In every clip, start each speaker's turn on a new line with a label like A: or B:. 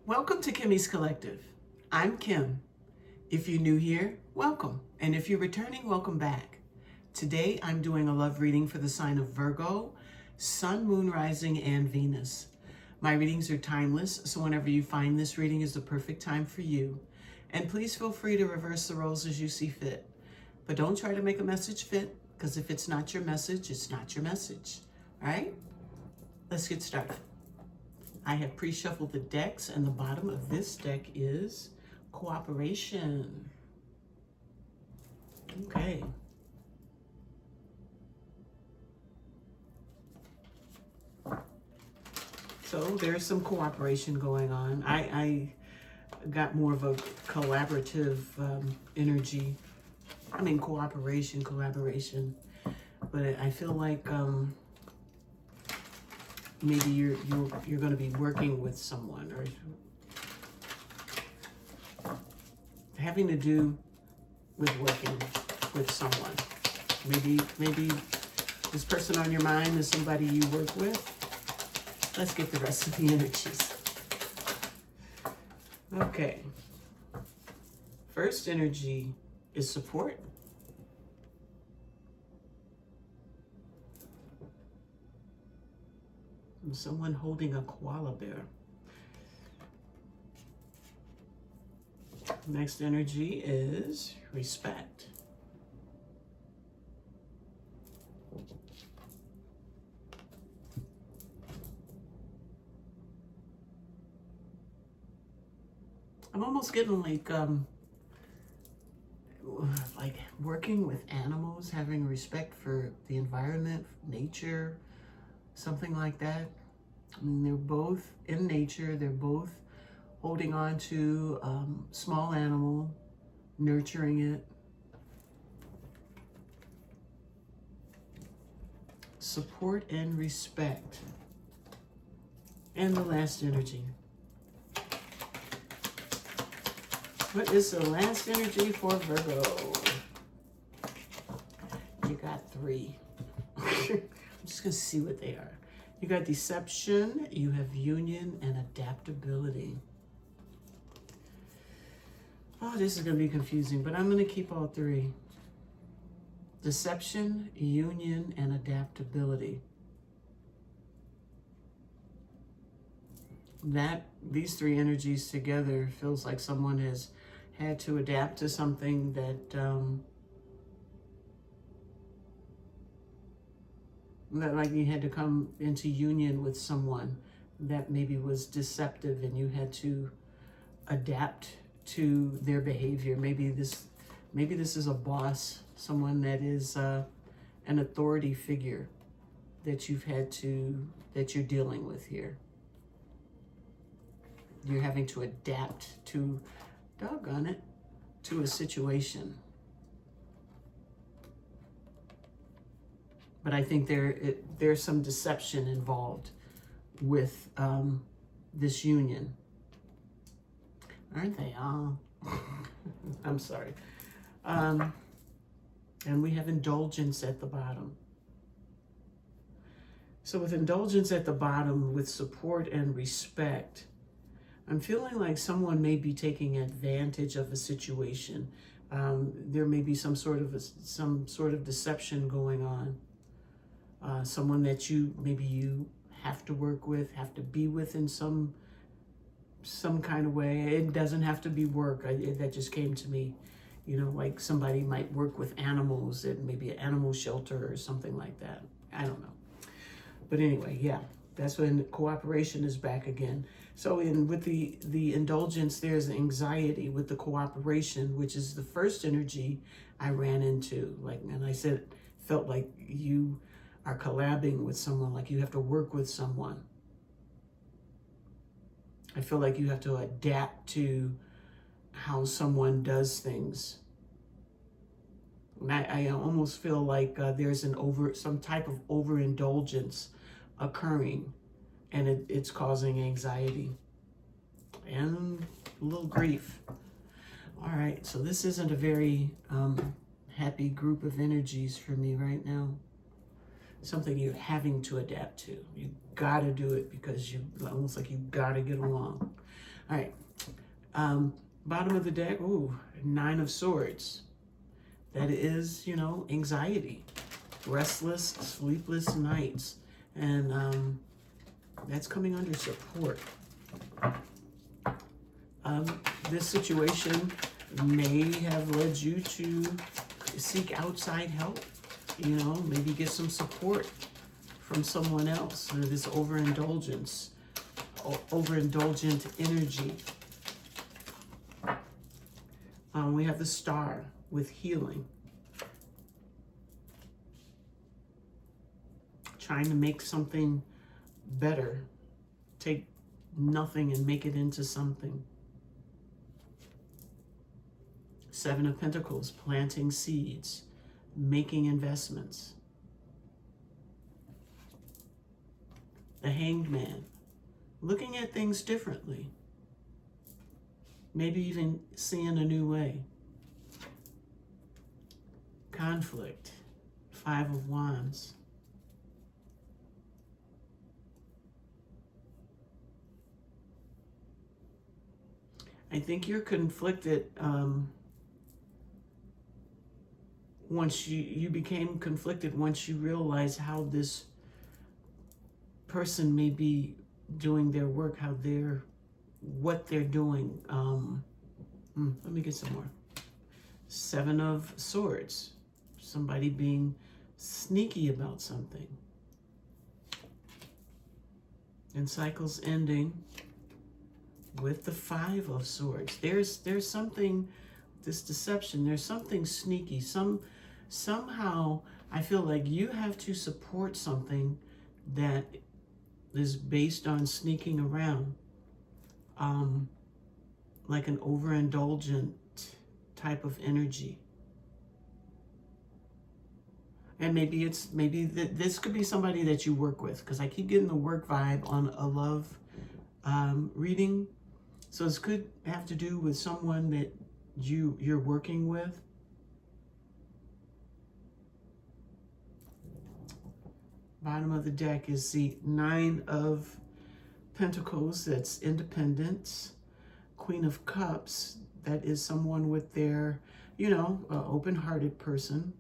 A: Welcome to Kimmy's Collective. I'm Kim. If you're new here, welcome. And if you're returning, welcome back. Today, I'm doing a love reading for the sign of Virgo, Sun, Moon, Rising, and Venus. My readings are timeless, so whenever you find this reading is the perfect time for you. And please feel free to reverse the roles as you see fit. But don't try to make a message fit, because if it's not your message, it's not your message. All right? Let's get started. I have pre-shuffled the decks, and the bottom of this deck is cooperation. Okay. So there's some cooperation going on. I got more of a collaborative energy. I mean, collaboration. But I feel like maybe you're going to be working with someone or having to do with working with someone. Maybe this person on your mind is somebody you work with. Let's get the rest of the energies. Okay. First energy is support. Someone holding a koala bear. Next energy is respect. I'm almost getting like working with animals, having respect for the environment, nature, something like that. I mean, they're both in nature. They're both holding on to small animal, nurturing it. Support and respect. And the last energy. What is the last energy for Virgo? You got 3. I'm just going to see what they are. You got deception, you have union, and adaptability. Oh, this is going to be confusing, but I'm going to keep all 3. Deception, union, and adaptability. These 3 energies together feels like someone has had to adapt to something that like you had to come into union with someone that maybe was deceptive, and you had to adapt to their behavior. Maybe this is a boss, someone that is an authority figure that you're dealing with here. You're having to adapt to, doggone it, to a situation. But I think there's some deception involved with this union. Aren't they all? I'm sorry. And we have indulgence at the bottom. So with indulgence at the bottom, with support and respect, I'm feeling like someone may be taking advantage of a situation. There may be some sort of deception going on. Someone that you have to work with, have to be with in some kind of way. It doesn't have to be work. That just came to me. You know, like somebody might work with animals at maybe an animal shelter or something like that. I don't know. But anyway, yeah, that's when cooperation is back again. So with the indulgence, there's anxiety. With the cooperation, which is the first energy I ran into. And I said, felt like you are collabing with someone, like you have to work with someone. I feel like you have to adapt to how someone does things. And I almost feel like there's some type of overindulgence occurring, and it's causing anxiety and a little grief. All right, so this isn't a very happy group of energies for me right now. Something you're having to adapt to. You gotta do it because almost like you gotta get along. All right. Bottom of the deck, ooh, Nine of Swords. That is, you know, anxiety, restless, sleepless nights. And that's coming under support. This situation may have led you to seek outside help, you know, maybe get some support from someone else. This overindulgent energy. We have the Star with healing. Trying to make something better. Take nothing and make it into something. Seven of Pentacles, planting seeds, making investments. The Hanged Man, looking at things differently. Maybe even seeing a new way. Conflict, Five of Wands. I think you're conflicted. Once you became conflicted once you realize how this person may be doing their work, what they're doing. Let me get some more. Seven of Swords. Somebody being sneaky about something. And cycles ending with the Five of Swords. There's something, this deception, there's something sneaky. Somehow I feel like you have to support something that is based on sneaking around. Like an overindulgent type of energy. And maybe this could be somebody that you work with, because I keep getting the work vibe on a love reading. So this could have to do with someone that you're working with. Bottom of the deck is the Nine of Pentacles. That's independence. Queen of Cups. That is someone with their, you know, open-hearted person.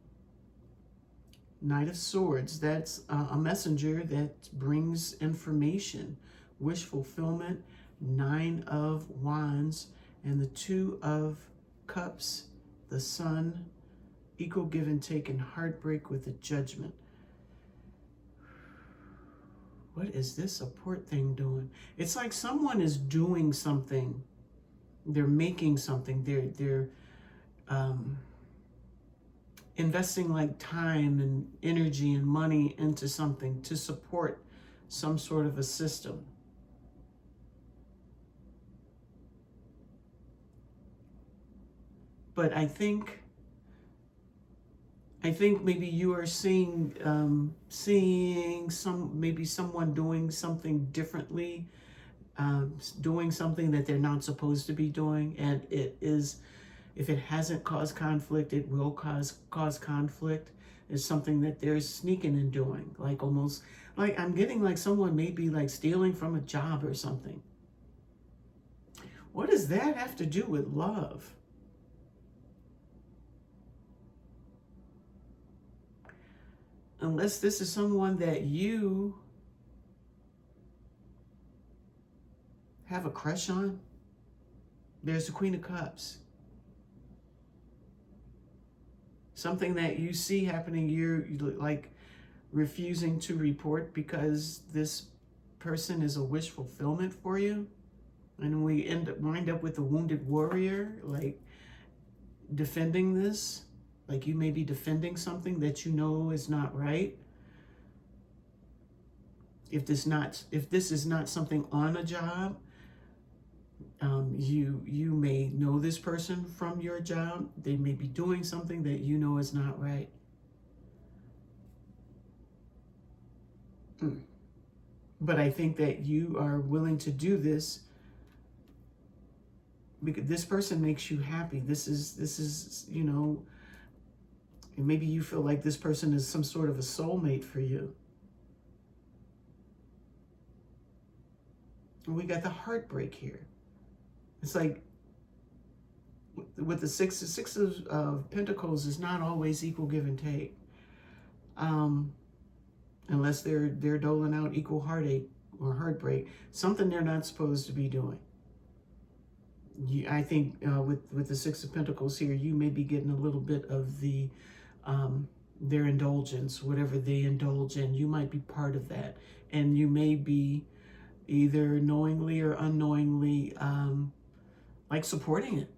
A: Knight of Swords. That's a messenger that brings information. Wish fulfillment. Nine of Wands. And the Two of Cups. The Sun. Equal give and take and heartbreak with the Judgment. What is this support thing doing? It's like someone is doing something. They're making something. They're investing like time and energy and money into something to support some sort of a system. But I think maybe you are seeing maybe someone doing something differently, doing something that they're not supposed to be doing, and it is, if it hasn't caused conflict, it will cause conflict. It's something that they're sneaking and doing, like almost like I'm getting like someone may be like stealing from a job or something. What does that have to do with love? Unless this is someone that you have a crush on. There's the Queen of Cups. Something that you see happening, you're like refusing to report because this person is a wish fulfillment for you. And we wind up with a wounded warrior, like defending this. Like you may be defending something that you know is not right. If this is not something on a job, you may know this person from your job. They may be doing something that you know is not right. But I think that you are willing to do this because this person makes you happy. This is, you know, and maybe you feel like this person is some sort of a soulmate for you. And we got the heartbreak here. It's like with the six of Pentacles is not always equal give and take. Unless they're doling out equal heartache or heartbreak, something they're not supposed to be doing. I think with the Six of Pentacles here, you may be getting a little bit of the their indulgence, whatever they indulge in. You might be part of that, and you may be either knowingly or unknowingly like supporting it.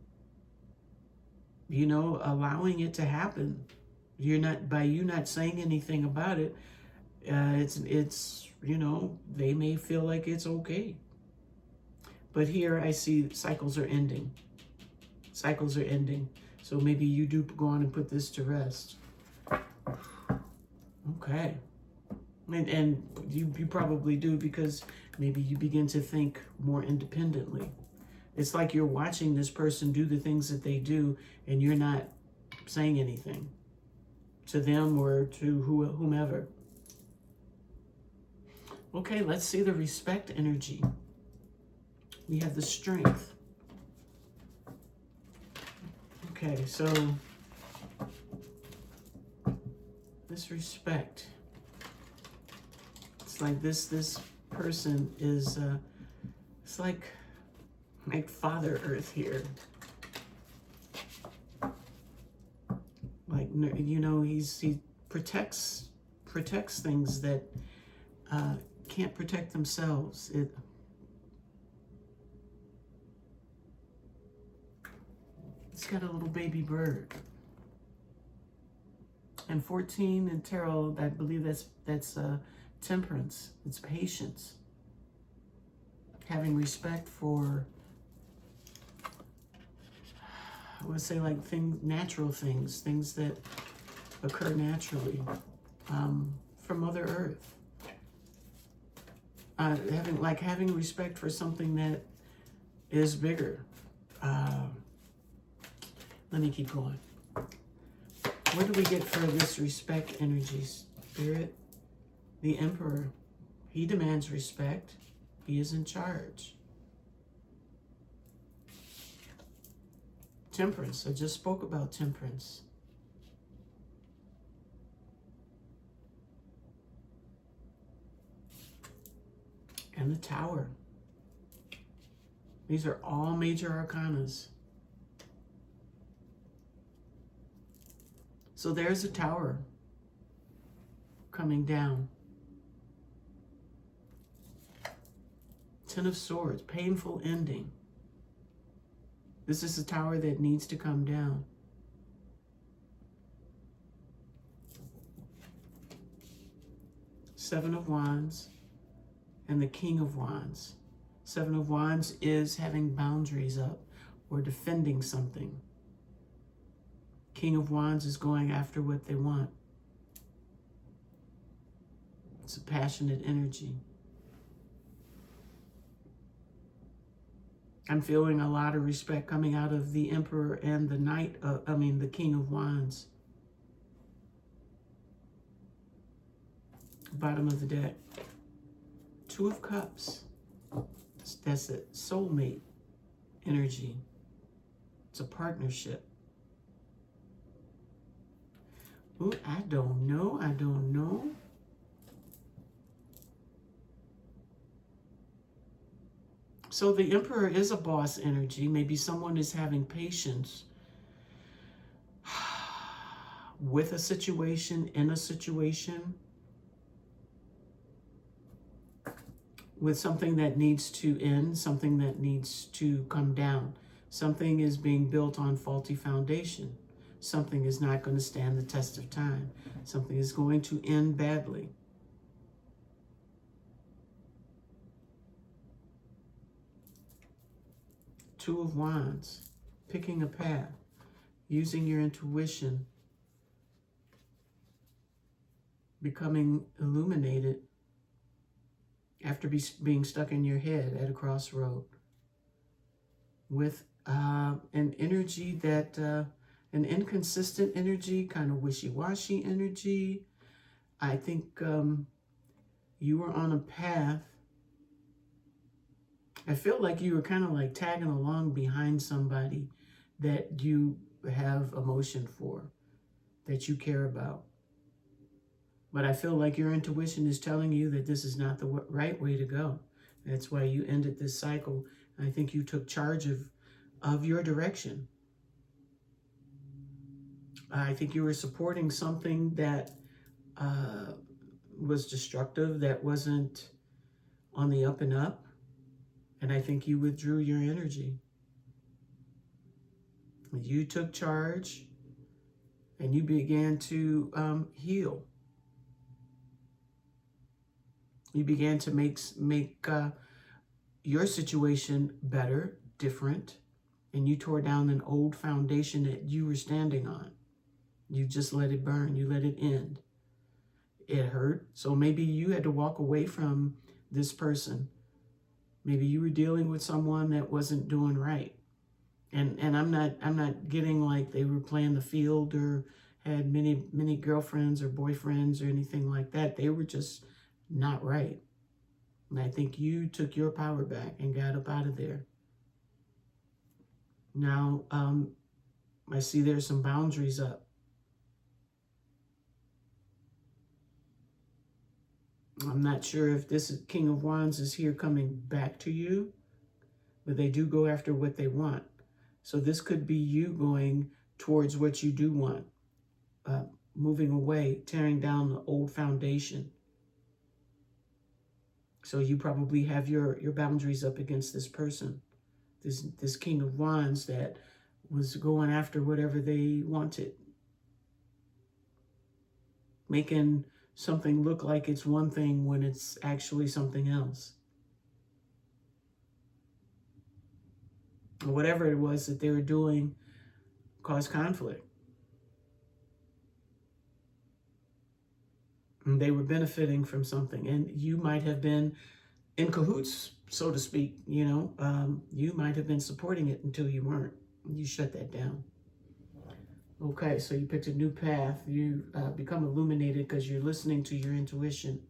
A: You know, allowing it to happen. You're not, by you not saying anything about it. It's you know, they may feel like it's okay. But here I see cycles are ending. Cycles are ending. So maybe you do go on and put this to rest. Okay. And you probably do, because maybe you begin to think more independently. It's like you're watching this person do the things that they do, and you're not saying anything to them or to whomever. Okay, let's see the respect energy. We have the strength. Okay, so this respect. It's like this person is it's like Father Earth here. Like, you know, he protects things that can't protect themselves. It's got a little baby bird. And 14 in tarot, I believe that's temperance. It's patience. Having respect for, I would say, like natural things that occur naturally from Mother Earth. Having respect for something that is bigger. Let me keep going. What do we get for this respect energy, Spirit? The Emperor. He demands respect. He is in charge. Temperance. I just spoke about temperance. And the Tower. These are all major arcanas. So there's a Tower coming down. Ten of Swords, painful ending. This is a Tower that needs to come down. Seven of Wands and the King of Wands. Seven of Wands is having boundaries up or defending something. King of Wands is going after what they want. It's a passionate energy. I'm feeling a lot of respect coming out of the Emperor and the the King of Wands. Bottom of the deck. Two of Cups. That's a soulmate energy. It's a partnership. Ooh, I don't know. So the Emperor is a boss energy. Maybe someone is having patience with a situation, in a situation, with something that needs to end, something that needs to come down. Something is being built on faulty foundation. Something is not going to stand the test of time. Something is going to end badly. Two of Wands, picking a path, using your intuition, becoming illuminated after being stuck in your head at a crossroad with an energy that, an inconsistent energy, kind of wishy-washy energy. I think you were on a path I feel like you were kind of like tagging along behind somebody that you have emotion for, that you care about. But I feel like your intuition is telling you that this is not the right way to go. That's why you ended this cycle. I think you took charge of your direction. I think you were supporting something that was destructive, that wasn't on the up and up. And I think you withdrew your energy. You took charge and you began to heal. You began to make your situation better, different, and you tore down an old foundation that you were standing on. You just let it burn. You let it end. It hurt. So maybe you had to walk away from this person. Maybe you were dealing with someone that wasn't doing right. And I'm not getting like they were playing the field or had many girlfriends or boyfriends or anything like that. They were just not right. And I think you took your power back and got up out of there. Now, I see there's some boundaries up. I'm not sure if this King of Wands is here coming back to you, but they do go after what they want. So this could be you going towards what you do want, moving away, tearing down the old foundation. So you probably have your boundaries up against this person, this King of Wands that was going after whatever they wanted, making something look like it's one thing when it's actually something else. Whatever it was that they were doing caused conflict. And they were benefiting from something. And you might have been in cahoots, so to speak. You might have been supporting it until you weren't. You shut that down. Okay, so you picked a new path. You become illuminated because you're listening to your intuition.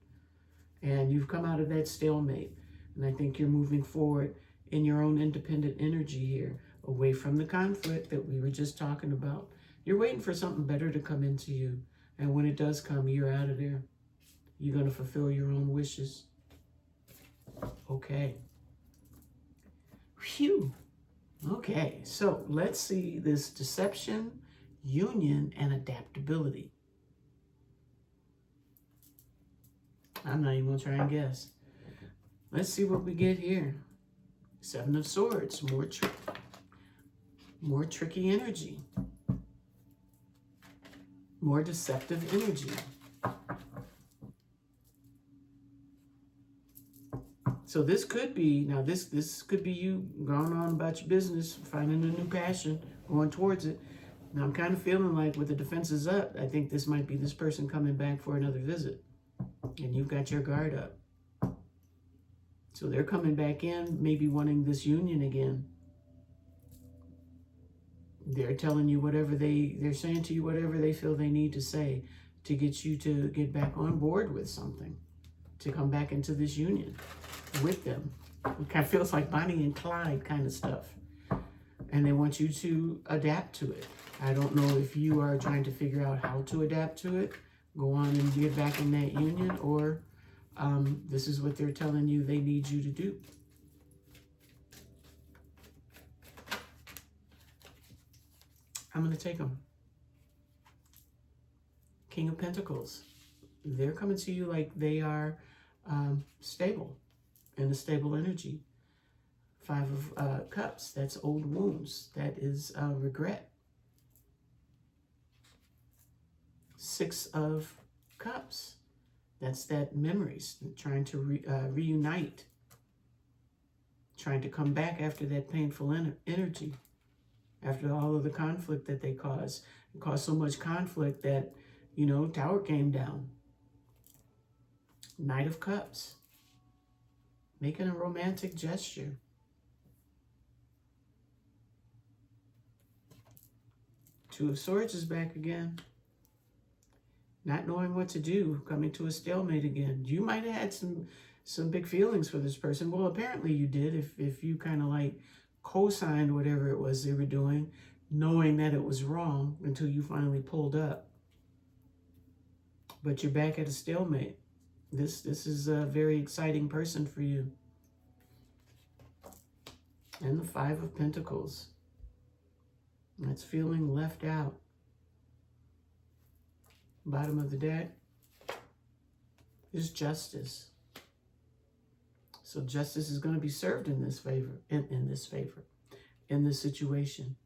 A: And you've come out of that stalemate. And I think you're moving forward in your own independent energy here, away from the conflict that we were just talking about. You're waiting for something better to come into you. And when it does come, you're out of there. You're going to fulfill your own wishes. Okay. Phew. Okay, so let's see this deception, union, and adaptability. I'm not even going to try and guess. Let's see what we get here. Seven of Swords, more tricky energy. More deceptive energy. So this could be, now this could be you going on about your business, finding a new passion, going towards it. Now I'm kind of feeling like with the defenses up, I think this might be this person coming back for another visit. And you've got your guard up. So they're coming back in, maybe wanting this union again. They're telling you whatever they're saying to you whatever they feel they need to say to get you to get back on board with something, to come back into this union with them. It kind of feels like Bonnie and Clyde kind of stuff. And they want you to adapt to it. I don't know if you are trying to figure out how to adapt to it, go on and get back in that union, or this is what they're telling you they need you to do. I'm going to take them. King of Pentacles. They're coming to you like they are stable, in a stable energy. Five of Cups. That's old wounds. That is regret. Six of Cups. That's that memories. Trying to reunite. Trying to come back after that painful energy. After all of the conflict that they caused. It caused so much conflict that, tower came down. Knight of Cups. Making a romantic gesture. Two of Swords is back again. Not knowing what to do, coming to a stalemate again. You might have had some big feelings for this person. Well, apparently you did, if you kind of like co-signed whatever it was they were doing, knowing that it was wrong until you finally pulled up. But you're back at a stalemate. This is a very exciting person for you. And the Five of Pentacles. That's feeling left out. Bottom of the deck is justice. So justice is going to be served in this favor, in this situation.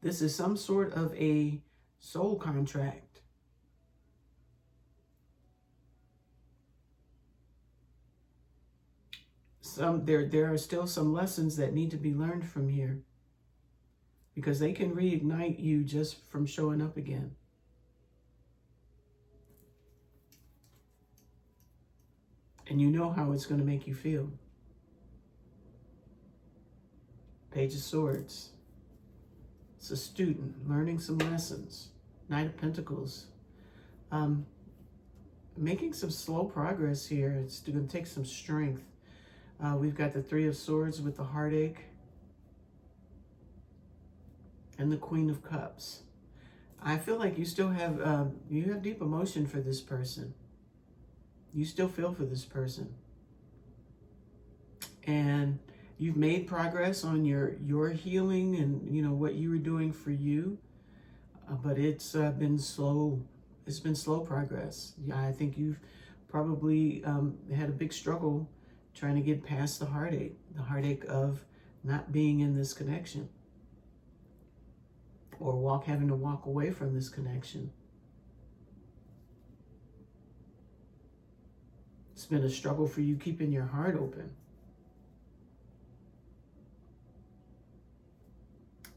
A: This is some sort of a soul contract. There are still some lessons that need to be learned from here, because they can reignite you just from showing up again. And you know how it's going to make you feel. Page of Swords. It's a student learning some lessons. Knight of Pentacles. Making some slow progress here. It's going to take some strength. We've got the Three of Swords with the heartache. And the Queen of Cups. I feel like you still have, you have deep emotion for this person. You still feel for this person. And you've made progress on your healing and, you know, what you were doing for you. But it's been slow. It's been slow progress. Yeah, I think you've probably had a big struggle trying to get past the heartache of not being in this connection, or having to walk away from this connection. It's been a struggle for you keeping your heart open.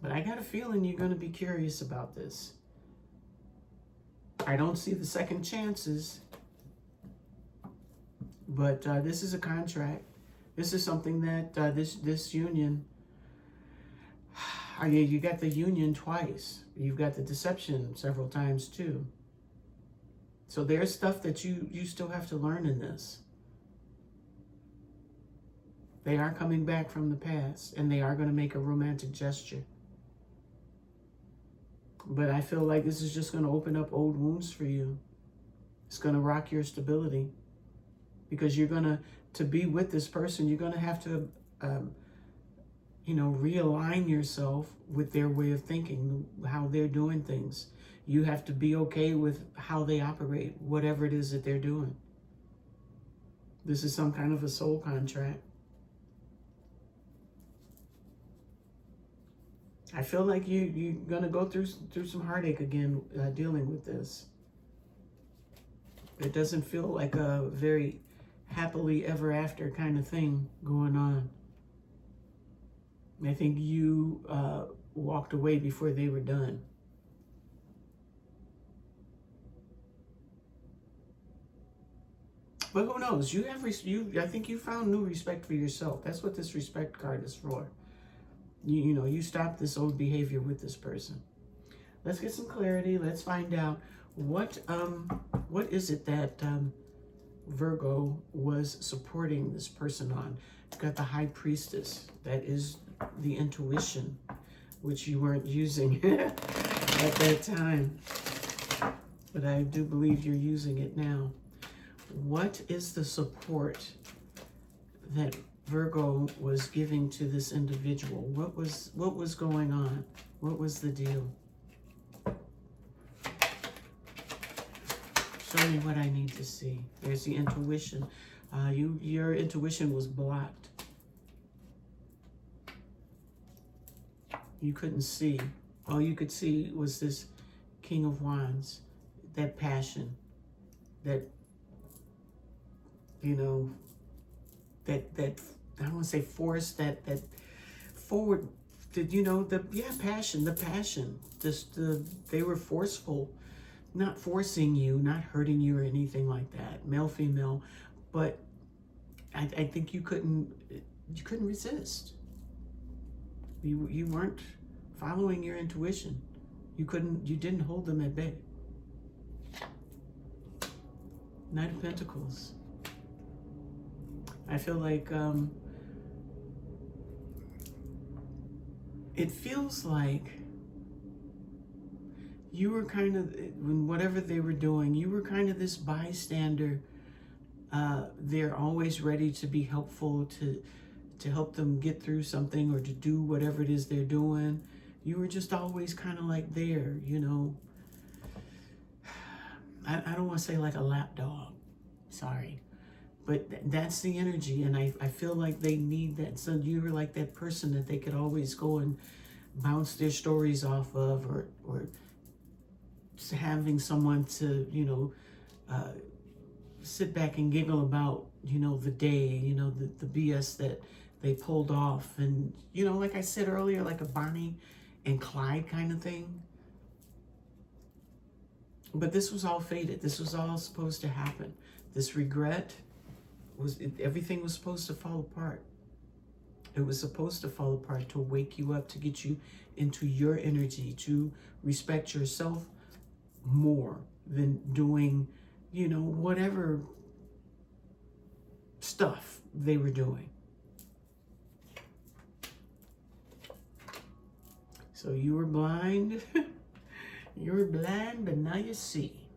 A: But I got a feeling you're going to be curious about this. I don't see the second chances. But this is a contract. This is something that this union, you got the union twice. You've got the deception several times too. So there's stuff that you still have to learn in this. They are coming back from the past, and they are going to make a romantic gesture. But I feel like this is just going to open up old wounds for you. It's going to rock your stability. Because you're going to be with this person, you're going to have to, you know, realign yourself with their way of thinking, how they're doing things. You have to be okay with how they operate, whatever it is that they're doing. This is some kind of a soul contract. I feel like you're going to go through some heartache again dealing with this. It doesn't feel like a very happily ever after kind of thing going on. I think you walked away before they were done. But who knows? I think you found new respect for yourself. That's what this respect card is for. You know, you stop this old behavior with this person. Let's get some clarity. Let's find out what is it that Virgo was supporting this person on. You've got the High Priestess. That is the intuition, which you weren't using at that time. But I do believe you're using it now. What is the support that Virgo was giving to this individual? What was going on? What was the deal? Show me what I need to see. There's the intuition. Your intuition was blocked. You couldn't see. All you could see was this King of Wands, that passion, that, you know, that I don't want to say force, that forward, you know, passion, the passion. They were forceful. Not forcing you, not hurting you or anything like that, male, female, but I think you couldn't resist. You weren't following your intuition. You didn't hold them at bay. Knight of Pentacles. I feel like it feels like you were kind of, when whatever they were doing, you were kind of this bystander. They're always ready to be helpful, to help them get through something or to do whatever it is they're doing. You were just always kind of like there, you know. I don't want to say like a lapdog, sorry. But that's the energy, and I feel like they need that. So you were like that person that they could always go and bounce their stories off of, or having someone to, you know, sit back and giggle about, you know, the day, you know, the BS that they pulled off. And, you know, like I said earlier, like a Bonnie and Clyde kind of thing. But this was all fated. This was all supposed to happen. This regret everything was supposed to fall apart. It was supposed to fall apart to wake you up, to get you into your energy, to respect yourself more than doing, you know, whatever stuff they were doing. So you were blind. You were blind, but now you see.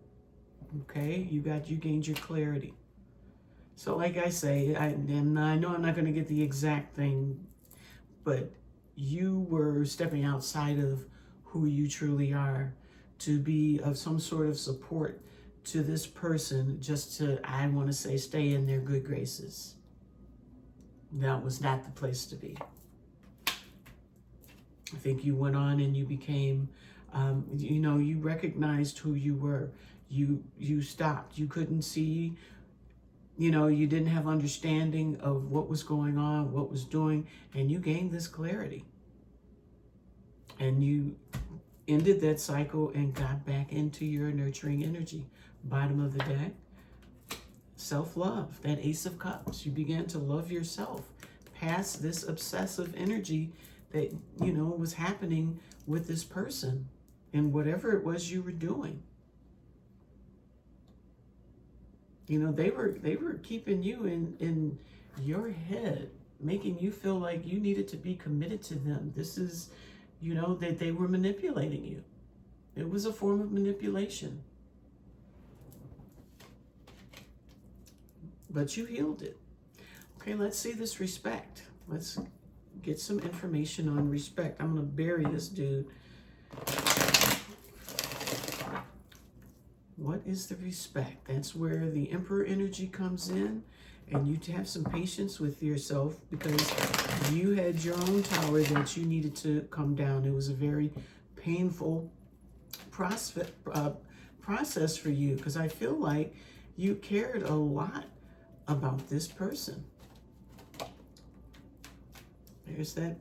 A: Okay, you gained your clarity. So like I say, I know I'm not going to get the exact thing, but you were stepping outside of who you truly are to be of some sort of support to this person, just to, I want to say, stay in their good graces. That was not the place to be. I think you went on and you became, you know, you recognized who you were. You stopped. You couldn't see. You know, you didn't have understanding of what was going on, what was doing, and you gained this clarity. And you ended that cycle and got back into your nurturing energy. Bottom of the deck, self-love, that Ace of Cups. You began to love yourself past this obsessive energy that, you know, was happening with this person and whatever it was you were doing. You know, they were keeping you in your head, making you feel like you needed to be committed to them. This is, you know, that they were manipulating you. It was a form of manipulation. But you healed it. Okay, let's see this respect. Let's get some information on respect. I'm going to bury this dude. What is the respect? That's where the Emperor energy comes in, and you have some patience with yourself because you had your own tower that you needed to come down. It was a very painful process for you, because I feel like you cared a lot about this person. There's that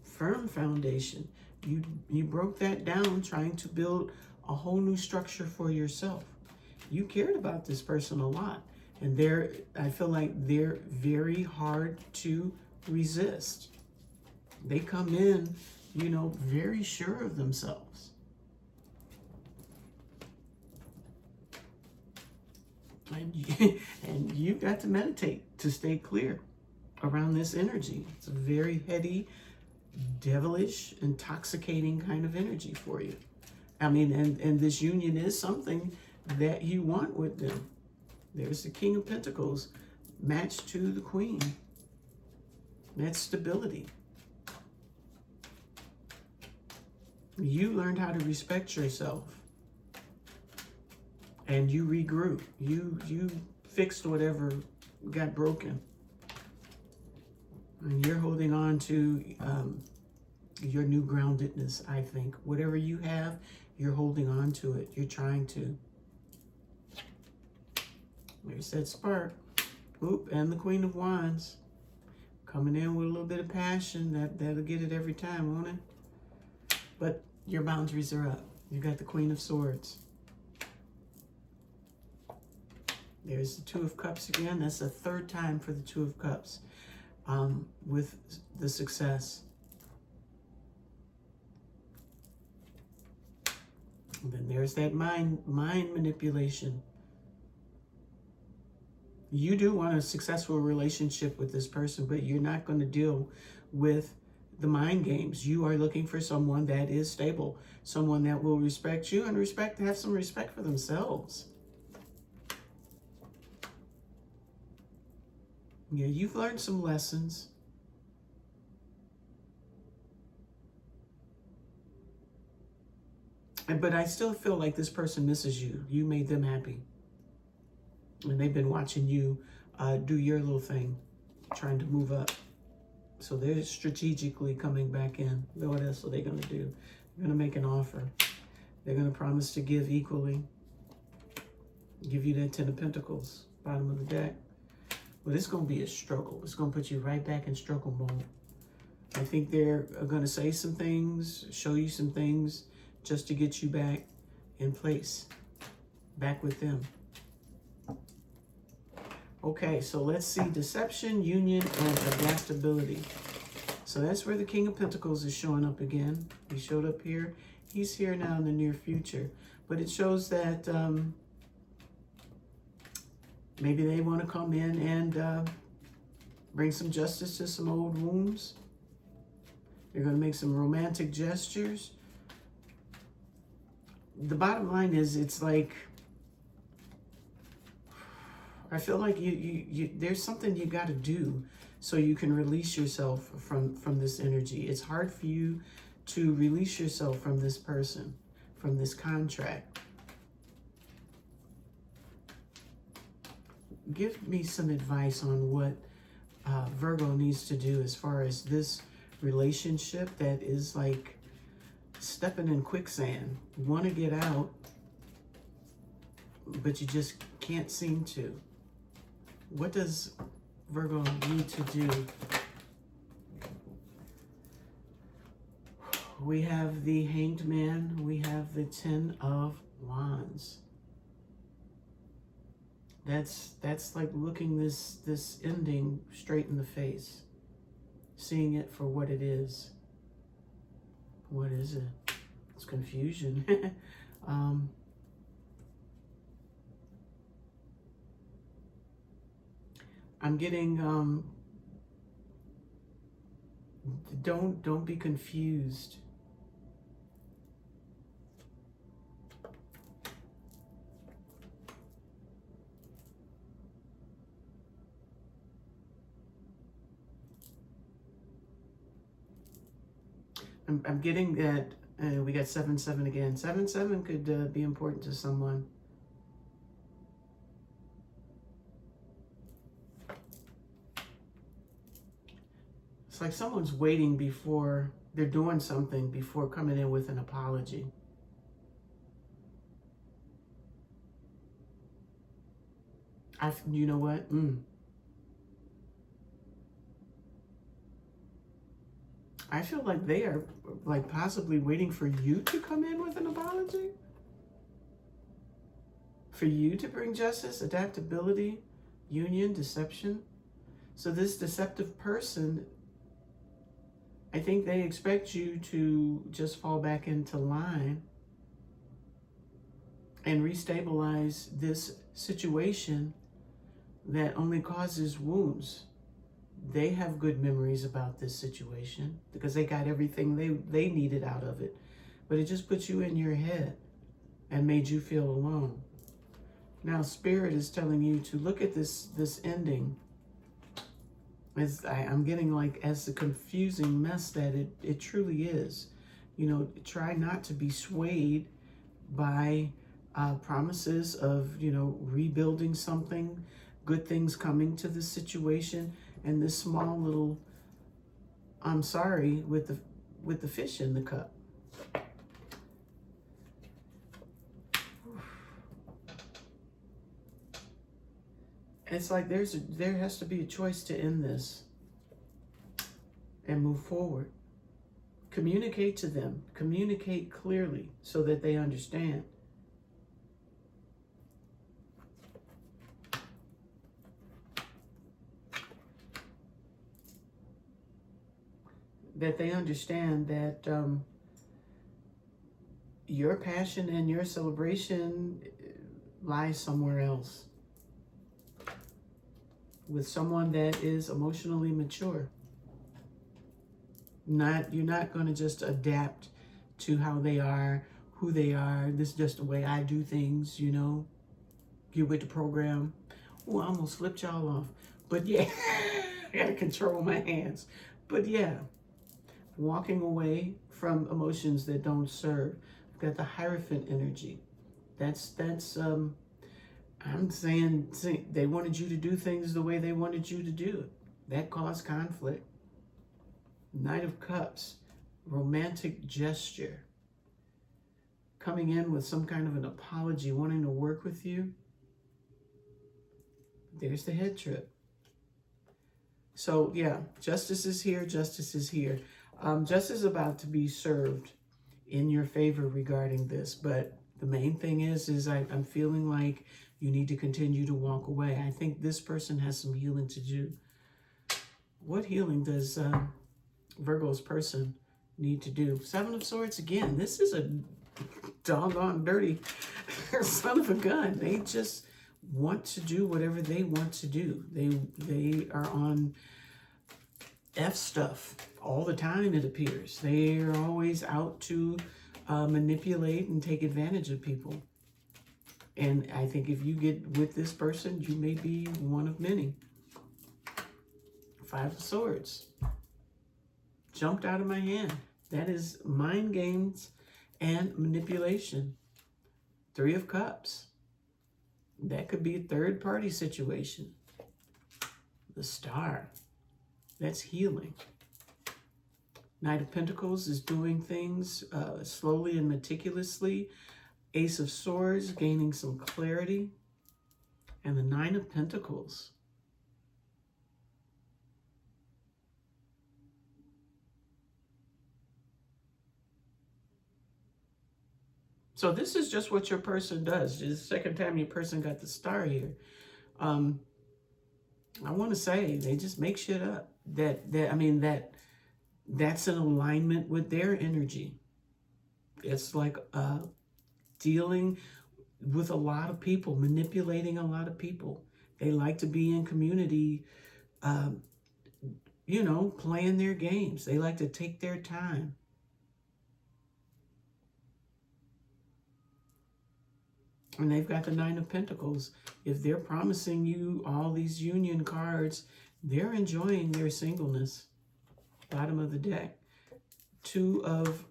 A: firm foundation. You broke that down trying to build a whole new structure for yourself. You cared about this person a lot. And I feel like they're very hard to resist. They come in, you know, very sure of themselves. And you got to meditate to stay clear around this energy. It's a very heady, devilish, intoxicating kind of energy for you. I mean, and this union is something that you want with them. There's the King of Pentacles matched to the Queen. That's stability. You learned how to respect yourself. And you regrew. You fixed whatever got broken. And you're holding on to your new groundedness, I think. Whatever you have, you're holding on to it. You're trying to. There's that spark. Oop, and the Queen of Wands. Coming in with a little bit of passion. That'll get it every time, won't it? But your boundaries are up. You got the Queen of Swords. There's the Two of Cups again. That's the third time for the Two of Cups with the success. And then there's that mind manipulation. You do want a successful relationship with this person, but you're not going to deal with the mind games. You are looking for someone that is stable, someone that will respect you and have some respect for themselves. Yeah, you've learned some lessons. But I still feel like this person misses you. You made them happy. And they've been watching you do your little thing, trying to move up. So they're strategically coming back in. What else are they going to do? They're going to make an offer. They're going to promise to give equally. Give you that 10 of Pentacles, bottom of the deck. But it's going to be a struggle. It's going to put you right back in struggle mode. I think they're going to say some things, show you some things, just to get you back in place, back with them. Okay, so let's see, deception, union, and adaptability. So that's where the King of Pentacles is showing up again. He showed up here. He's here now in the near future. But it shows that maybe they want to come in and bring some justice to some old wounds. They're going to make some romantic gestures. The bottom line is, it's like, I feel like there's something you got to do so you can release yourself from this energy. It's hard for you to release yourself from this person, from this contract. Give me some advice on what Virgo needs to do as far as this relationship that is like stepping in quicksand. You want to get out, but you just can't seem to. What does Virgo need to do? We have the Hanged Man. We have the 10 of Wands. That's like looking this ending straight in the face, seeing it for what it is. What is it? It's confusion. I'm getting don't be confused. I'm getting that we got 7-7 again. 7-7 could be important to someone. It's like someone's waiting before they're doing something before coming in with an apology. You know what? I feel like they are like possibly waiting for you to come in with an apology. For you to bring justice, adaptability, union, deception. So this deceptive person, I think they expect you to just fall back into line and restabilize this situation that only causes wounds. They have good memories about this situation because they got everything they needed out of it. But it just put you in your head and made you feel alone. Now Spirit is telling you to look at this ending as I'm getting like as the confusing mess that it truly is. You know, try not to be swayed by promises of, you know, rebuilding something, good things coming to this situation, and this small little I'm sorry with the fish in the cup. It's like there has to be a choice to end this and move forward. Communicate to them. Communicate clearly so that they understand. That they understand that your passion and your celebration lies somewhere else. with someone that is emotionally mature. You're not going to just adapt to how they are, who they are. This is just the way I do things, you know. Get with the program. Oh, I almost flipped y'all off. But yeah, I gotta control my hands. But yeah, walking away from emotions that don't serve. I've got the Hierophant energy. That's I'm saying they wanted you to do things the way they wanted you to do it. That caused conflict. Knight of Cups, romantic gesture. Coming in with some kind of an apology, wanting to work with you. There's the head trip. So yeah, justice is here, justice is here. Justice is about to be served in your favor regarding this, but the main thing is I'm feeling like you need to continue to walk away. I think this person has some healing to do. What healing does Virgo's person need to do? Seven of Swords again. This is a doggone dirty son of a gun. They just want to do whatever they want to do. They are on F stuff all the time, it appears. They are always out to manipulate and take advantage of people. And I think if you get with this person, you may be one of many. Five of Swords. Jumped out of my hand. That is mind games and manipulation. Three of Cups. That could be a third party situation. The Star. That's healing. Knight of Pentacles is doing things slowly and meticulously. Ace of Swords, gaining some clarity. And the Nine of Pentacles. So this is just what your person does. This is the second time your person got the Star here. I want to say they just make shit up. That's in alignment with their energy. It's like dealing with a lot of people, manipulating a lot of people. They like to be in community, you know, playing their games. They like to take their time. And they've got the Nine of Pentacles. If they're promising you all these union cards, they're enjoying their singleness. Bottom of the deck. Two of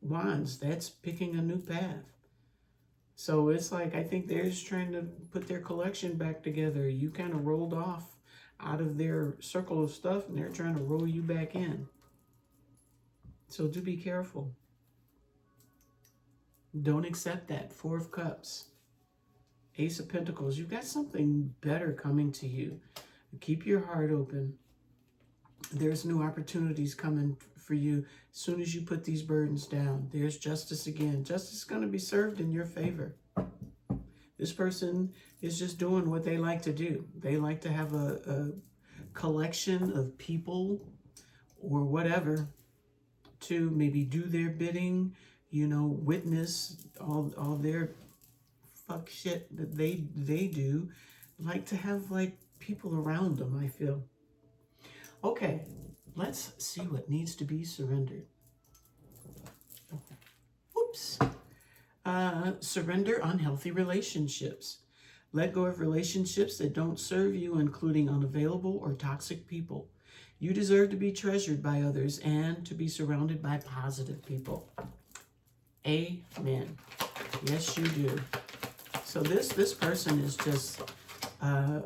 A: Wands. That's picking a new path. So it's like, I think they're just trying to put their collection back together. You kind of rolled off out of their circle of stuff, and they're trying to roll you back in. So do be careful. Don't accept that. Four of Cups. Ace of Pentacles. You've got something better coming to you. Keep your heart open. There's new opportunities coming for you as soon as you put these burdens down. There's justice again. Justice is going to be served in your favor. This person is just doing what they like to do. They like to have a collection of people or whatever to maybe do their bidding, you know, witness all their fuck shit that they do. Like to have like people around them, I feel. Okay, let's see what needs to be surrendered. Whoops. Surrender unhealthy relationships. Let go of relationships that don't serve you, including unavailable or toxic people. You deserve to be treasured by others and to be surrounded by positive people. Amen. Yes, you do. So this person is just, I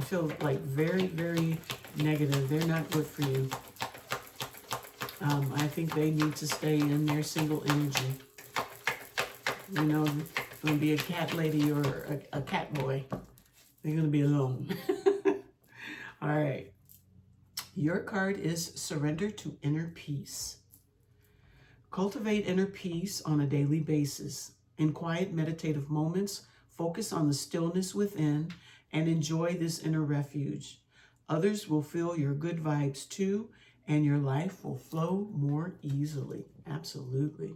A: feel like very, very negative. They're not good for you. I think they need to stay in their single energy. You know, it's going to be a cat lady or a cat boy. They're going to be alone. All right. Your card is Surrender to Inner Peace. Cultivate inner peace on a daily basis. In quiet meditative moments, focus on the stillness within and enjoy this inner refuge. Others will feel your good vibes too, and your life will flow more easily. Absolutely.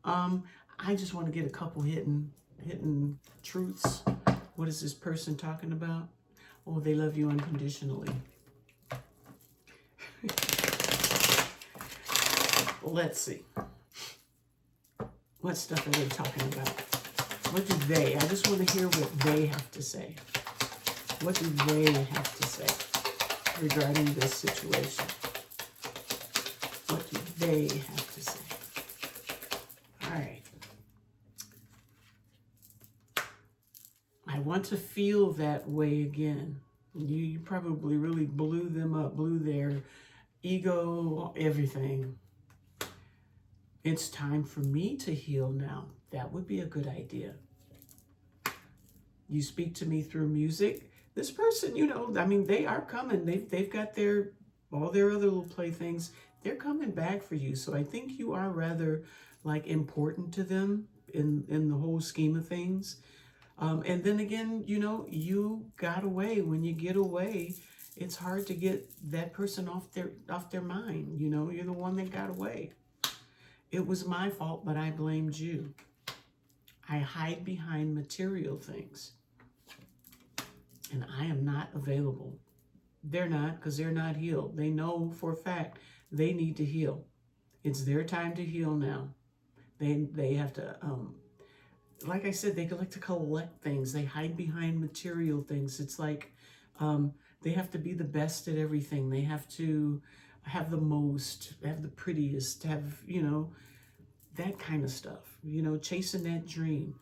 A: I just want to get a couple hidden truths. What is this person talking about? Oh, they love you unconditionally. Let's see. What stuff are they talking about? What do they? I just want to hear what they have to say. What do they have to say regarding this situation? What do they have to say? All right. I want to feel that way again. You probably really blew them up, blew their ego, everything. It's time for me to heal now. That would be a good idea. You speak to me through music. This person, you know, I mean, they are coming. They've got all their other little playthings. They're coming back for you. So I think you are rather like important to them in the whole scheme of things. And then again, you know, you got away. When you get away, it's hard to get that person off their mind. You know, you're the one that got away. It was my fault, but I blamed you. I hide behind material things. And I am not available. They're not, because they're not healed. They know for a fact they need to heal. It's their time to heal now. They have to, like I said, they like to collect things. They hide behind material things. It's like they have to be the best at everything. They have to have the most, have the prettiest, have, you know, that kind of stuff. You know, chasing that dream.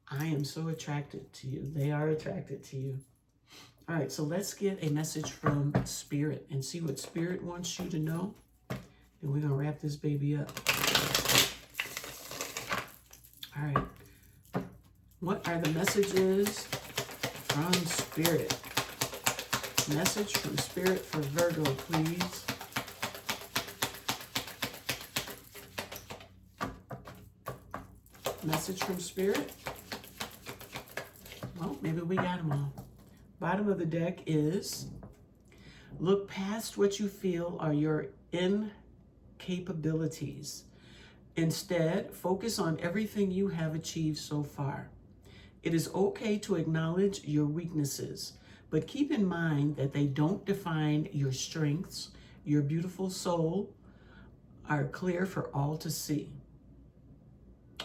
A: I am so attracted to you. They are attracted to you. All right, so let's get a message from Spirit and see what Spirit wants you to know. And we're going to wrap this baby up. All right. What are the messages from Spirit? Message from Spirit for Virgo, please. Message from Spirit. Well, maybe we got them all. Bottom of the deck is, look past what you feel are your incapabilities. Instead, focus on everything you have achieved so far. It is okay to acknowledge your weaknesses, but keep in mind that they don't define your strengths. Your beautiful soul are clear for all to see.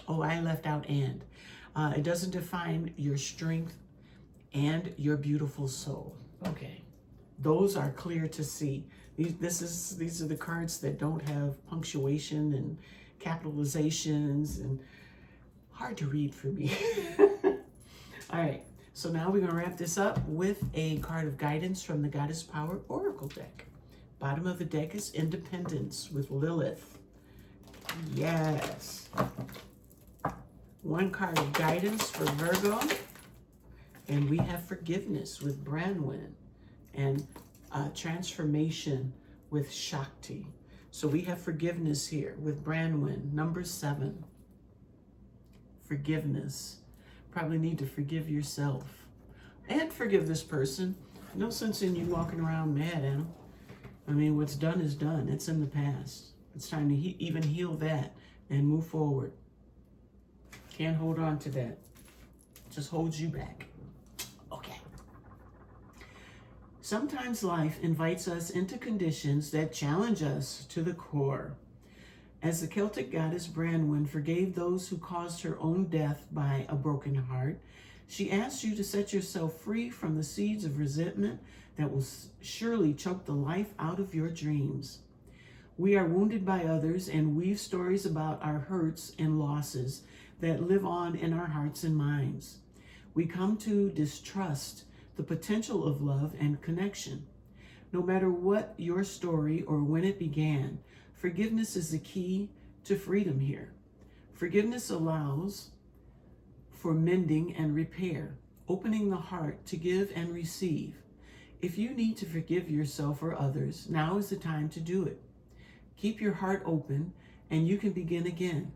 A: Oh, I left out and. It doesn't define your strength and your beautiful soul. Okay. Those are clear to see. These are the cards that don't have punctuation and capitalizations and hard to read for me. All right. So now we're going to wrap this up with a card of guidance from the Goddess Power Oracle deck. Bottom of the deck is Independence with Lilith. Yes. One card of guidance for Virgo. And we have Forgiveness with Branwen. And Transformation with Shakti. So we have Forgiveness here with Branwen, number 7. Forgiveness. Probably need to forgive yourself. And forgive this person. No sense in you walking around mad at them. I mean, what's done is done. It's in the past. It's time to even heal that and move forward. Can't hold on to that. Just holds you back. Okay. Sometimes life invites us into conditions that challenge us to the core. As the Celtic goddess Branwen forgave those who caused her own death by a broken heart, she asks you to set yourself free from the seeds of resentment that will surely choke the life out of your dreams. We are wounded by others and weave stories about our hurts and losses that live on in our hearts and minds. We come to distrust the potential of love and connection. No matter what your story or when it began, forgiveness is the key to freedom here. Forgiveness allows for mending and repair, opening the heart to give and receive. If you need to forgive yourself or others, now is the time to do it. Keep your heart open and you can begin again.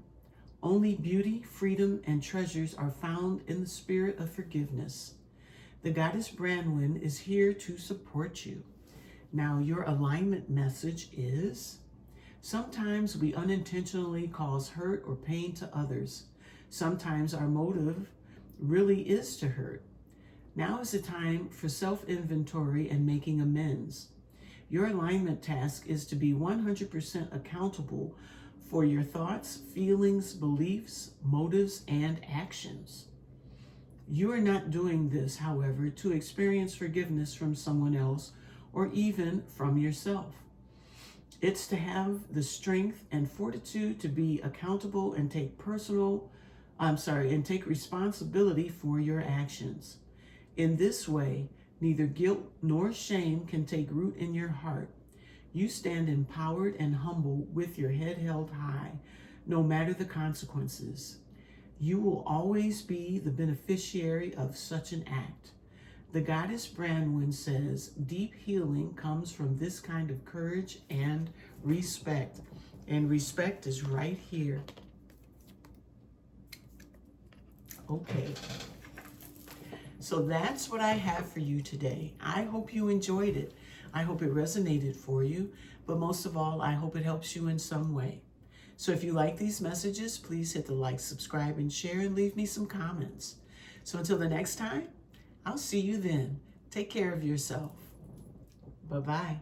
A: Only beauty, freedom, and treasures are found in the spirit of forgiveness. The goddess Branwen is here to support you. Now, your alignment message is, sometimes we unintentionally cause hurt or pain to others. Sometimes our motive really is to hurt. Now is the time for self-inventory and making amends. Your alignment task is to be 100% accountable for your thoughts, feelings, beliefs, motives, and actions. You are not doing this, however, to experience forgiveness from someone else or even from yourself. It's to have the strength and fortitude to be accountable and take responsibility for your actions. In this way, neither guilt nor shame can take root in your heart. You stand empowered and humble with your head held high, no matter the consequences. You will always be the beneficiary of such an act. The goddess Branwen says, deep healing comes from this kind of courage and respect. And respect is right here. Okay. So that's what I have for you today. I hope you enjoyed it. I hope it resonated for you. But most of all, I hope it helps you in some way. So if you like these messages, please hit the like, subscribe, and share, and leave me some comments. So until the next time, I'll see you then. Take care of yourself. Bye-bye.